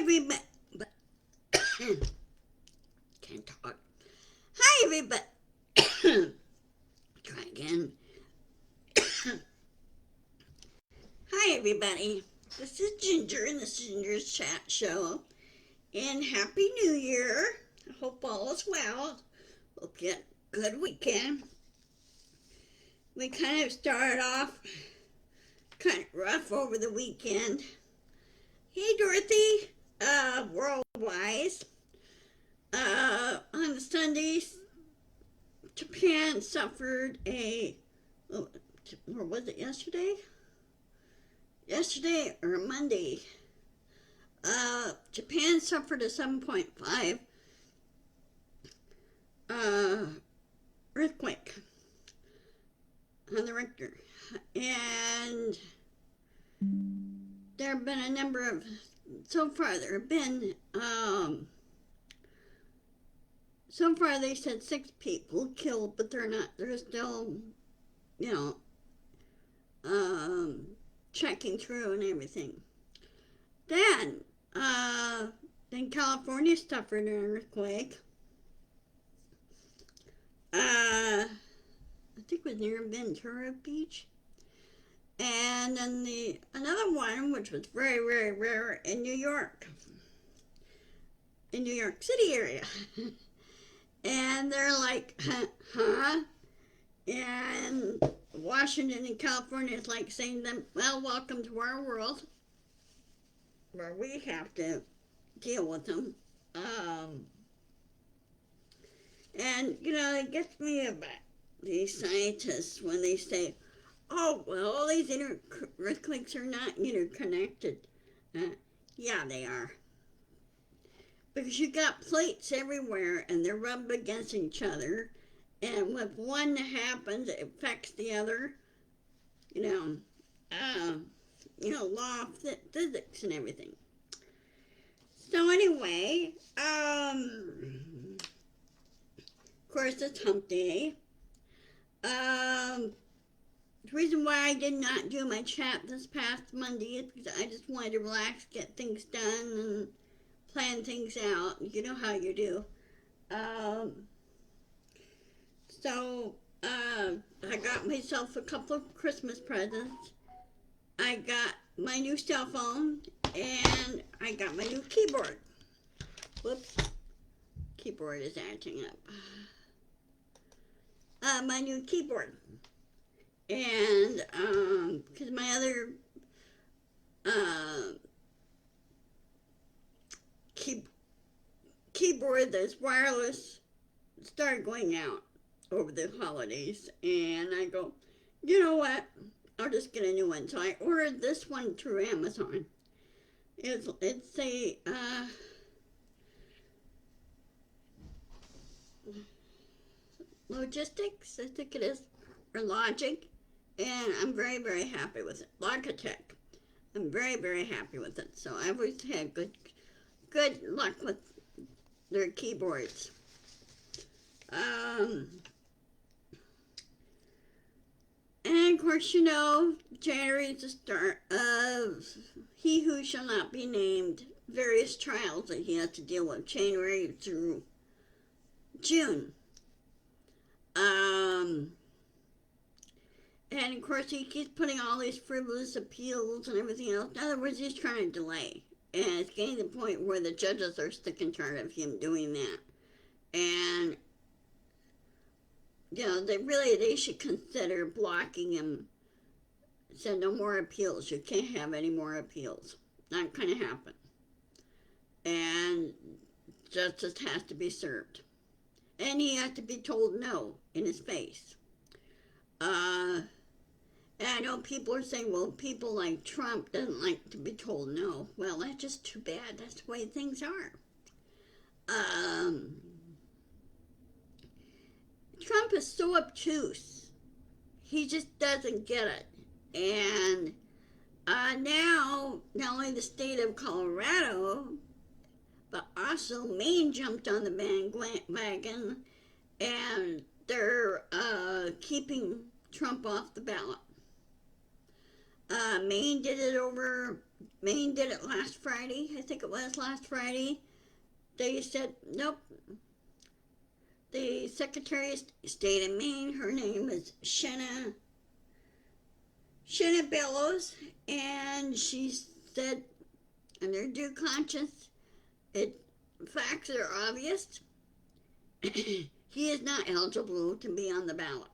everybody. Can't talk. Hi, everybody. Try again. Hi, everybody. This is Ginger, and this is Ginger's Chat Show. And Happy New Year. I hope all is well. We'll get a good weekend. We kind of started off kind of rough over the weekend. Hey, Dorothy. Worldwise. On the Sundays, Japan suffered or was it yesterday? Yesterday or Monday. Japan suffered a 7.5 earthquake on the Richter. And there have been a number of, so far they said 6 people killed, but they're not, they're still, checking through and everything. Then California suffered an earthquake. I think it was near Ventura Beach. And then another one, which was very, very rare in New York City area. And they're like, huh? And Washington and California is like saying to them, well, welcome to our world, where we have to deal with them. And, it gets me about these scientists when they say, oh, well, all these earthquakes are not interconnected. Yeah, they are. Because you got plates everywhere, and they're rubbed against each other. And with one happens, it affects the other. Law of physics and everything. So anyway, of course, it's Hump Day. The reason why I did not do my chat this past Monday is because I just wanted to relax, get things done, and plan things out. You know how you do. So I got myself a couple of Christmas presents. I got my new cell phone, and I got my new keyboard. Whoops. Keyboard is acting up. My new keyboard. And, because my other, keyboard that's wireless started going out over the holidays, and I go, you know what, I'll just get a new one. So I ordered this one through Amazon. It's a Logistics, I think it is, or Logic, and I'm very, very happy with it. Logitech. I'm very, very happy with it. So I've always had good luck with their keyboards. And of course, January is the start of He Who Shall Not Be Named, various trials that he has to deal with, January through June. And of course, he keeps putting all these frivolous appeals and everything else. In other words, he's trying to delay. And it's getting to the point where the judges are sick and tired of him doing that. And, they should consider blocking him. Said no more appeals. You can't have any more appeals. Not going to happen. And justice has to be served. And he has to be told no in his face. And I know people are saying, well, people like Trump doesn't like to be told no. Well, that's just too bad. That's the way things are. Trump is so obtuse. He just doesn't get it. And now, not only the state of Colorado, but also Maine jumped on the bandwagon, and they're keeping Trump off the ballot. Maine did it last Friday. I think it was last Friday. They said, nope. The Secretary of State of Maine, her name is Shanna Bellows, and she said, in their due conscience, facts are obvious. He is not eligible to be on the ballot.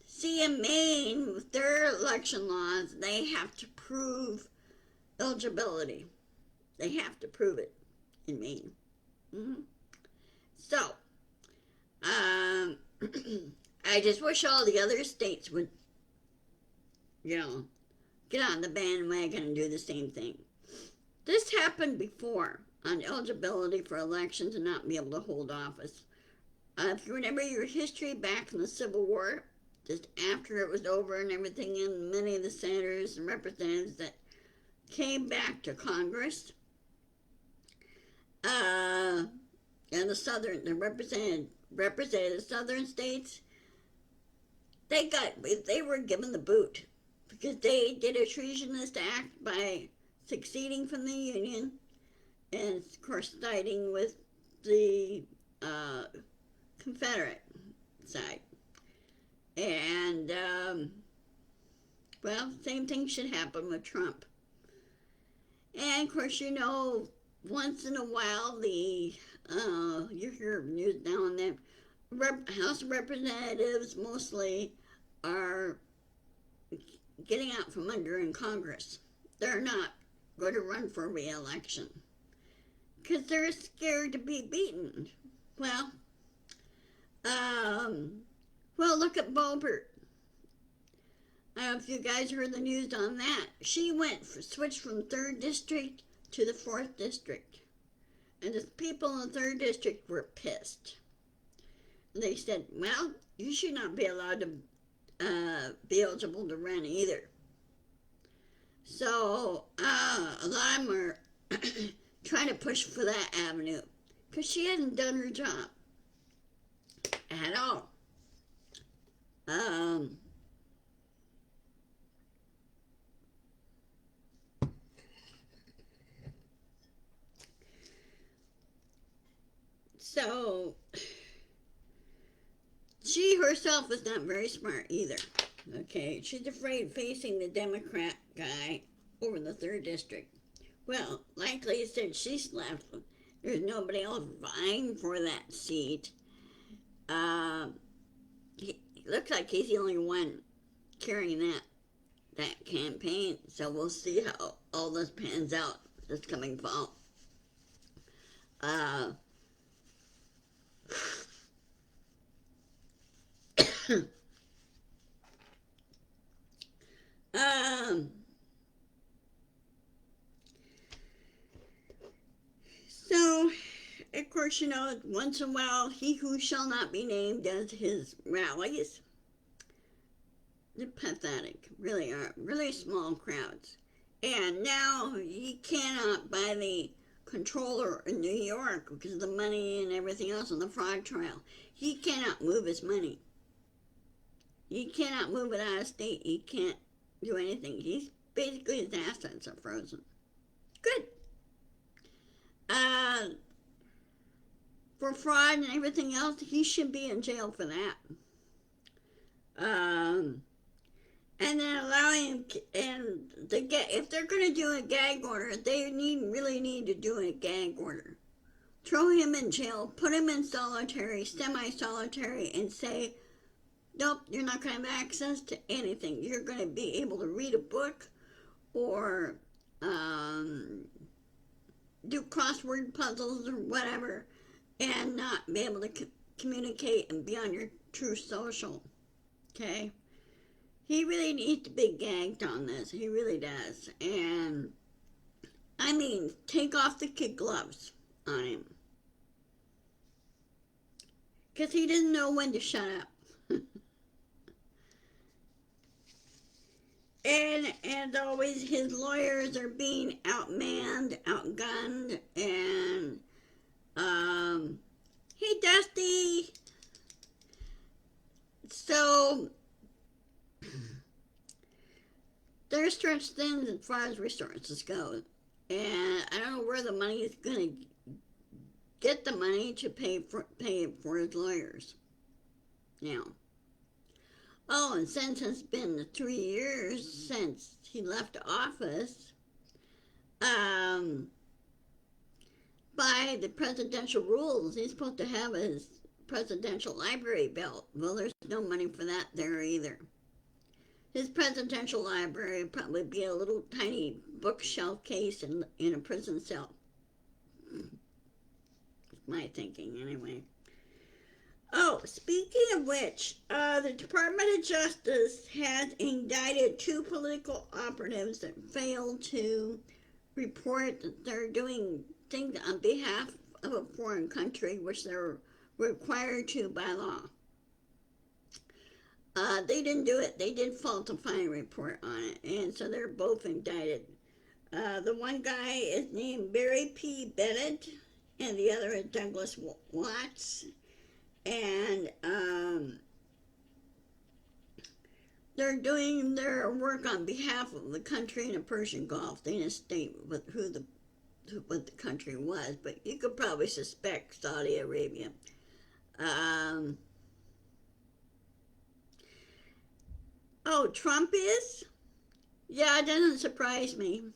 See, in Maine, with their election laws, they have to prove eligibility. They have to prove it in Maine. Mm-hmm. So, I just wish all the other states would, get on the bandwagon and do the same thing. This happened before on eligibility for elections and not be able to hold office. If you remember your history back in the Civil War, just after it was over and everything, and many of the senators and representatives that came back to Congress, and the represented the southern states, they were given the boot because they did a treasonous act by seceding from the Union and, of course, siding with the Confederate side. And, same thing should happen with Trump. And, of course, once in a while, you hear news now and then, House of Representatives mostly are getting out from under in Congress. They're not going to run for re-election because they're scared to be beaten. Well, look at Boebert. I don't know if you guys heard the news on that. She switched from 3rd District to the 4th District. And the people in the 3rd District were pissed. They said, well, you should not be allowed to be eligible to run either. So, a lot of them are trying to push for that avenue because she hasn't done her job at all. So, she herself is not very smart either. Okay, she's afraid facing the Democrat guy over the 3rd District. Well, like I said, she's left. There's nobody else vying for that seat. He looks like he's the only one carrying that campaign. So we'll see how all this pans out this coming fall. So, of course, once in a while, he who shall not be named does his rallies. They're pathetic, really are. Really small crowds. And now he cannot, by the controller in New York, because of the money and everything else on the fraud trial, he cannot move his money. He cannot move it out of state. He can't do anything. He's basically, his assets are frozen. Good. For fraud and everything else, he should be in jail for that. And then allowing him, if they're going to do a gag order, they really need to do a gag order. Throw him in jail, put him in solitary, semi-solitary, and say, nope, you're not going to have access to anything. You're going to be able to read a book or do crossword puzzles or whatever and not be able to communicate and be on your true social. Okay? He really needs to be gagged on this. He really does. And, take off the kid gloves on him. Because he doesn't know when to shut up. And always his lawyers are being outmanned, outgunned, and hey Dusty. So they're stretched thin as far as resources go. And I don't know where the money is going to get the money to pay for his lawyers. Now, oh, and since it's been the 3 years since he left office, by the presidential rules, he's supposed to have his presidential library built. Well, there's no money for that there either. His presidential library would probably be a little tiny bookshelf case in a prison cell. That's my thinking, anyway. Oh, speaking of which, the Department of Justice has indicted 2 political operatives that failed to report that they're doing things on behalf of a foreign country, which they're required to by law. They didn't do it. They did falsify a report on it, and so they're both indicted. The one guy is named Barry P. Bennett, and the other is Douglas Watts. And they're doing their work on behalf of the country in the Persian Gulf. They didn't state what the country was, but you could probably suspect Saudi Arabia. Oh, Trump is? Yeah, it doesn't surprise me.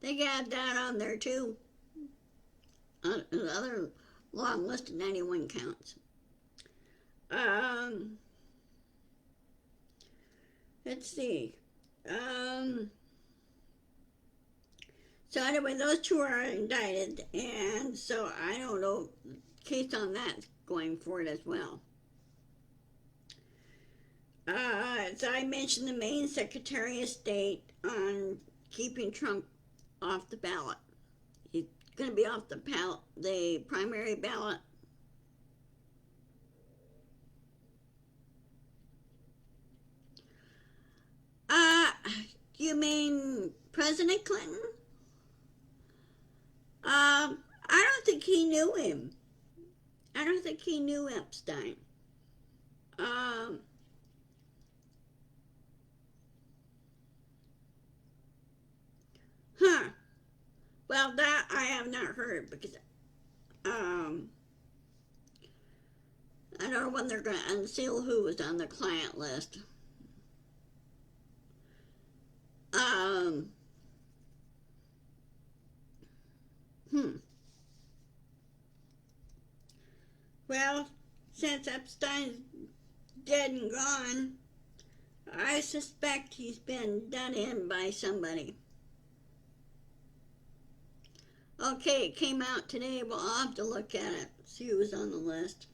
They got that on there too. Another long list of 91 counts. Let's see. So anyway, those 2 are indicted, and so I don't know, case on that going forward as well. As I mentioned, the Maine Secretary of State on keeping Trump off the ballot. He's going to be off the primary ballot. You mean President Clinton? I don't think he knew him. I don't think he knew Epstein. Huh. Well, that I have not heard because I don't know when they're going to unseal who was on the client list. Well, since Epstein's dead and gone, I suspect he's been done in by somebody. Okay, it came out today. We'll have to look at it, see who was on the list.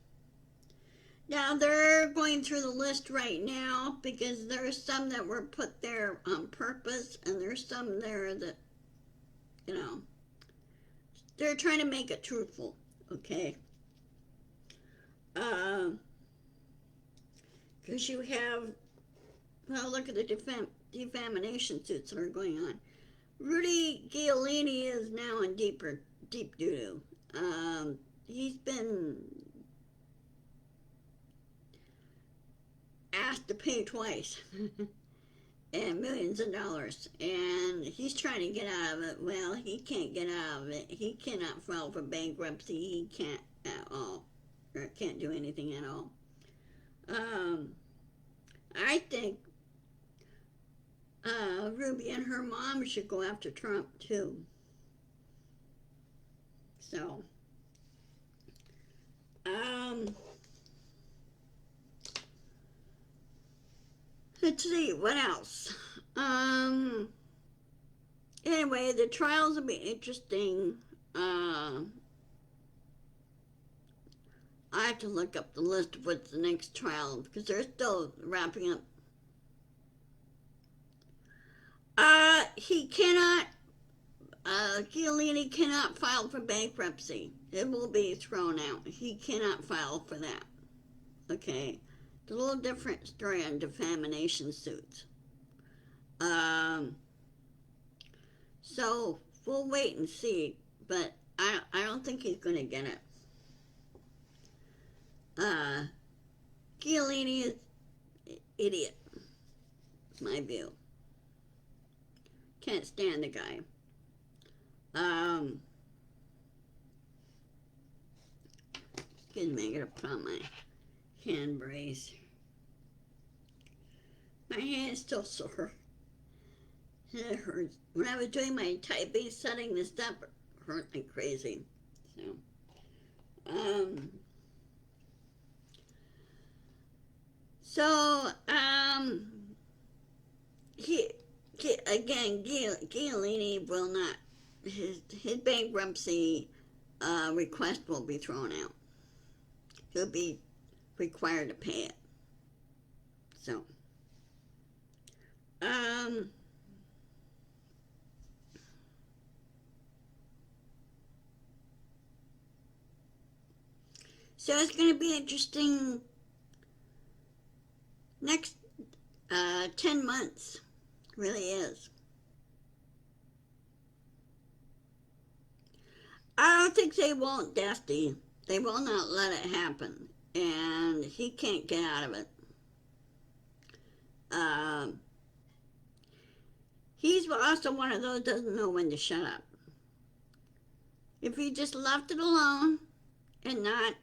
Now, they're going through the list right now because there's some that were put there on purpose, and there's some there that, they're trying to make it truthful, okay? Because you have, well, look at the defamation suits that are going on. Rudy Giuliani is now in deep doo-doo. He's been asked to pay twice and millions of dollars, and he's trying to get out of it. Well, he can't get out of it. He cannot file for bankruptcy. He can't at all, or can't do anything at all. I think Ruby and her mom should go after Trump too. So, let's see, what else? Anyway, the trials will be interesting. I have to look up the list of what's the next trial because they're still wrapping up. He cannot, Giuliani cannot file for bankruptcy. It will be thrown out. He cannot file for that. Okay? It's a little different story on defamation suits. So, we'll wait and see, but I don't think he's going to get it. Giuliani Giolini is an idiot. My view. Can't stand the guy. Excuse me, I gotta put on my hand brace. My hand's still sore. It hurts. When I was doing my typing, setting this up, it hurt like crazy. Giolini will not, his bankruptcy request will be thrown out. He'll be required to pay it. So, so it's going to be interesting next 10 months. Really is. I don't think they won't, Dusty. They will not let it happen. And he can't get out of it. He's also one of those doesn't know when to shut up. If he just left it alone and not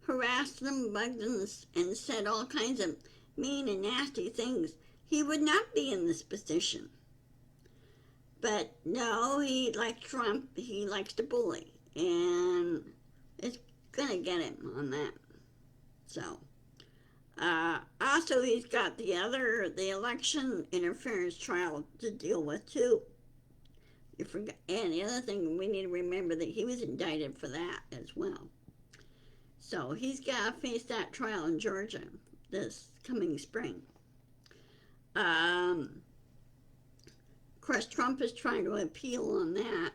harassed them, bugged them, and said all kinds of mean and nasty things, he would not be in this position. But no, he, like Trump, he likes to bully. And it's going to get him on that. So, also he's got the election interference trial to deal with too. You forgot, and the other thing, we need to remember that he was indicted for that as well. So he's got to face that trial in Georgia this coming spring. Of course, Trump is trying to appeal on that.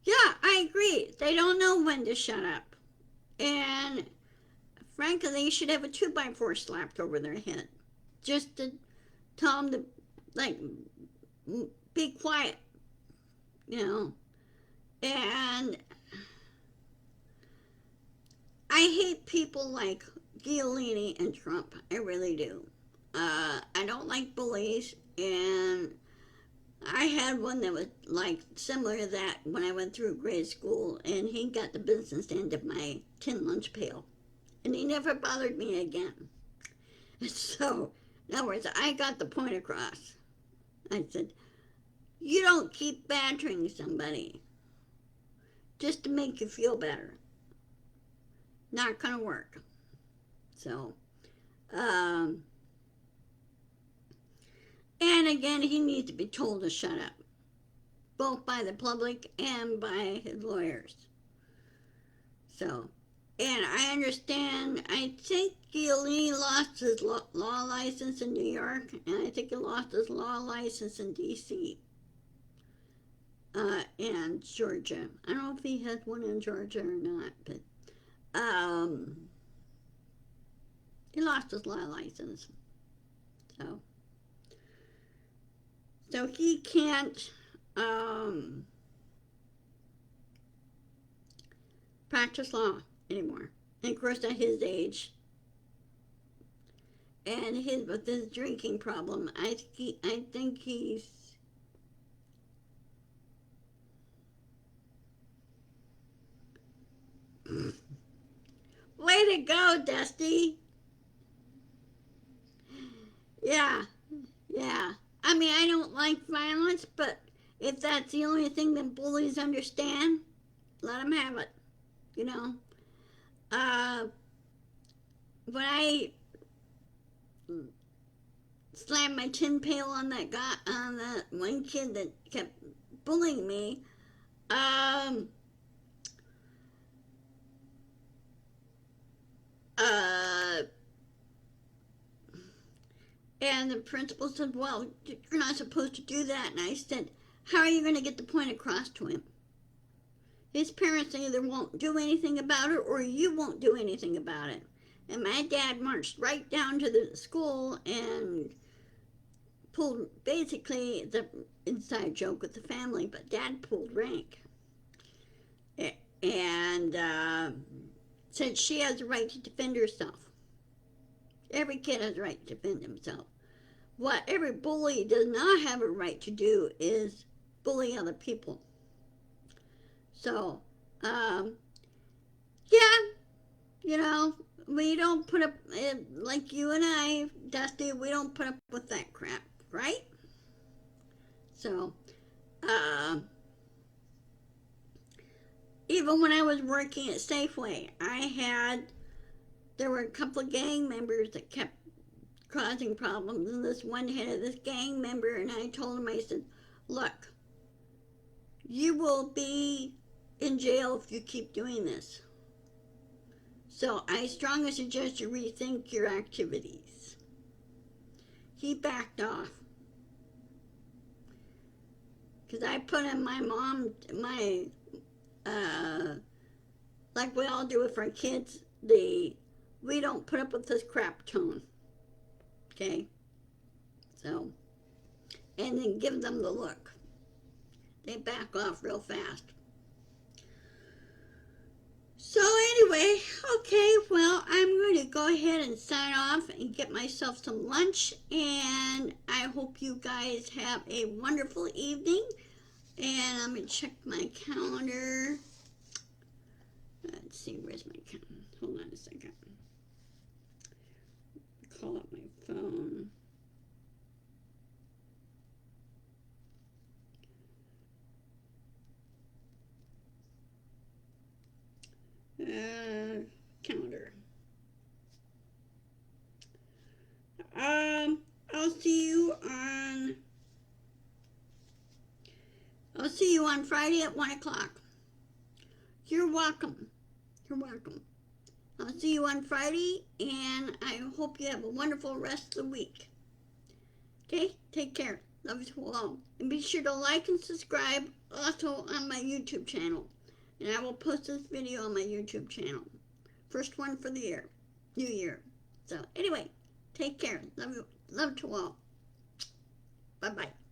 Yeah, I agree. They don't know when to shut up. And frankly, they should have a 2x4 slapped over their head. Just to tell them to, like, be quiet. You know. And I hate people like Giolini and Trump. I really do. I don't like bullies, and I had one that was like similar to that when I went through grade school, and he got the business end of my tin lunch pail, and he never bothered me again. So, in other words, I got the point across. I said, you don't keep badgering somebody just to make you feel better. Not gonna work. So, and again, he needs to be told to shut up, both by the public and by his lawyers. So, and I understand, I think Giolini lost his law license in New York, and I think he lost his law license in D.C. And Georgia. I don't know if he has one in Georgia or not, but he lost his law license. So he can't practice law anymore. And of course, at his age, and with his drinking problem, I think he's way to go, Dusty. Yeah. I mean, I don't like violence, but if that's the only thing that bullies understand, let them have it. You know, when I slammed my tin pail on that guy, on that one kid that kept bullying me, and the principal said, well, you're not supposed to do that. And I said, how are you going to get the point across to him? His parents either won't do anything about it or you won't do anything about it. And my dad marched right down to the school and pulled basically the inside joke with the family, but Dad pulled rank. And since she has a right to defend herself. Every kid has a right to defend himself. What every bully does not have a right to do is bully other people. So, yeah, you know, we don't put up, like you and I, Dusty, we don't put up with that crap, right? So, even when I was working at Safeway, there were a couple of gang members that kept causing problems, and this one head of this gang member, and I told him, I said, look, you will be in jail if you keep doing this. So I strongly suggest you rethink your activities. He backed off. Because I put in my mom, like we all do with our kids, we don't put up with this crap tone. Okay? So, and then give them the look. They back off real fast. So anyway, okay, well, I'm going to go ahead and sign off and get myself some lunch, and I hope you guys have a wonderful evening, and I'm going to check my calendar. Let's see, where's my calendar? Hold on a second. Call up my phone. Calendar. I'll see you on Friday at 1 o'clock. You're welcome. You're welcome. I'll see you on Friday, and I hope you have a wonderful rest of the week. Okay? Take care. Love you all. And be sure to like and subscribe also on my YouTube channel. And I will post this video on my YouTube channel. First one for the year. New Year. So, anyway, take care. Love you. Love to all. Bye-bye.